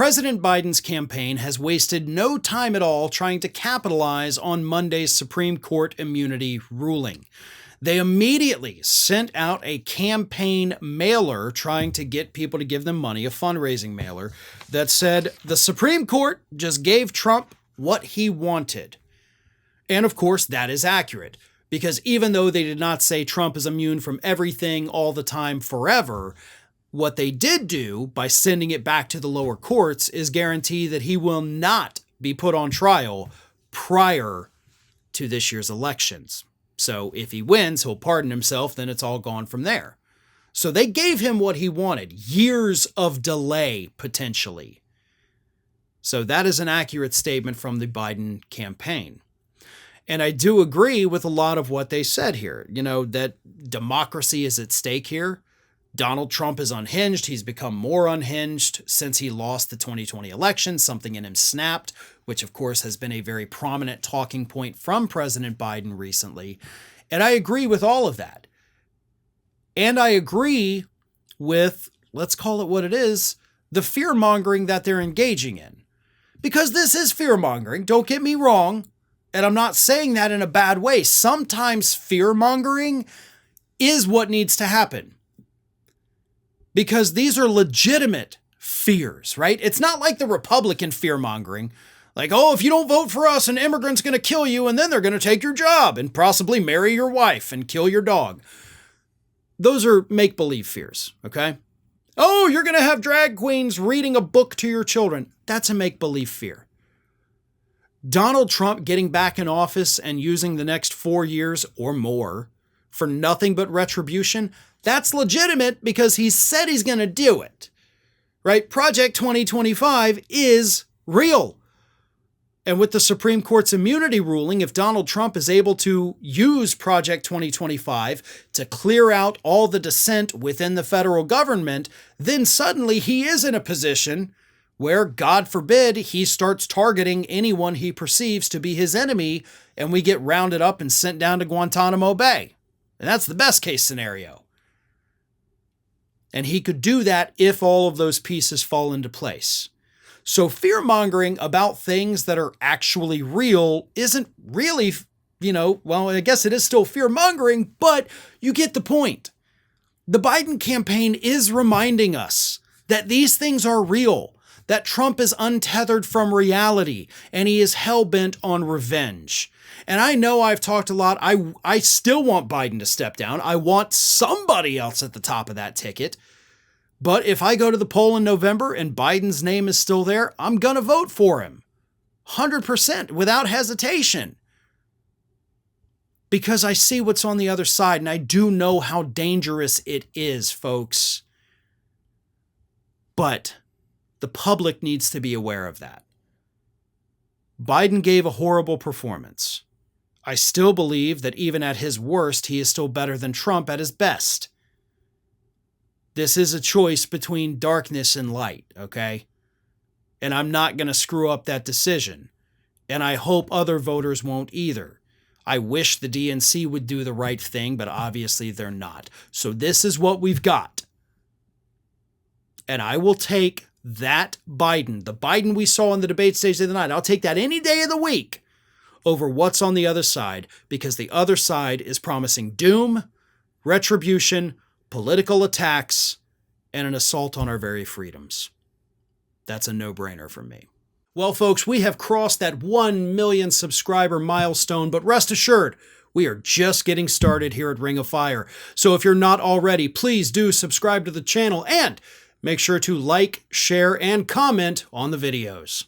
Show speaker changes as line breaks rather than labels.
President Biden's campaign has wasted no time at all trying to capitalize on Monday's Supreme Court immunity ruling. They immediately sent out a campaign mailer trying to get people to give them money, a fundraising mailer, that said the Supreme Court just gave Trump what he wanted. And of course, that is accurate, because even though they did not say Trump is immune from everything all the time forever, what they did do by sending it back to the lower courts is guarantee that he will not be put on trial prior to this year's elections. So if he wins, he'll pardon himself, then it's all gone from there. So they gave him what he wanted, years of delay potentially. So that is an accurate statement from the Biden campaign. And I do agree with a lot of what they said here, that democracy is at stake here. Donald Trump is unhinged. He's become more unhinged since he lost the 2020 election. Something in him snapped, which of course has been a very prominent talking point from President Biden recently. And I agree with all of that. And I agree with, let's call it what it is, the fear-mongering that they're engaging in. Because this is fear-mongering, don't get me wrong. And I'm not saying that in a bad way. Sometimes fear-mongering is what needs to happen. Because these are legitimate fears, right? It's not like the Republican fear-mongering. Like, oh, if you don't vote for us, an immigrant's going to kill you, and then they're going to take your job and possibly marry your wife and kill your dog. Those are make-believe fears, okay? Oh, you're going to have drag queens reading a book to your children. That's a make-believe fear. Donald Trump getting back in office and using the next 4 years or more for nothing but retribution, that's legitimate because he said he's going to do it, right? Project 2025 is real. And with the Supreme Court's immunity ruling, if Donald Trump is able to use Project 2025 to clear out all the dissent within the federal government, then suddenly he is in a position where, God forbid, he starts targeting anyone he perceives to be his enemy, and we get rounded up and sent down to Guantanamo Bay. And that's the best case scenario. And he could do that if all of those pieces fall into place. So fear-mongering about things that are actually real isn't really, well, I guess it is still fear-mongering, but you get the point. The Biden campaign is reminding us that these things are real, that Trump is untethered from reality, and he is hell-bent on revenge. And I know I've talked a lot. I still want Biden to step down. I want somebody else at the top of that ticket. But if I go to the poll in November and Biden's name is still there, I'm going to vote for him. 100% without hesitation. Because I see what's on the other side, and I do know how dangerous it is, folks. But the public needs to be aware of that. Biden gave a horrible performance. I still believe that even at his worst, he is still better than Trump at his best. This is a choice between darkness and light, okay? And I'm not going to screw up that decision. And I hope other voters won't either. I wish the DNC would do the right thing, but obviously they're not. So this is what we've got. And I will take that Biden, the Biden we saw on the debate stage of the night, I'll take that any day of the week over what's on the other side, because the other side is promising doom, retribution, political attacks, and an assault on our very freedoms. That's a no-brainer for me. Well, folks, we have crossed that 1 million subscriber milestone, but rest assured, we are just getting started here at Ring of Fire. So if you're not already, please do subscribe to the channel and make sure to like, share, and comment on the videos.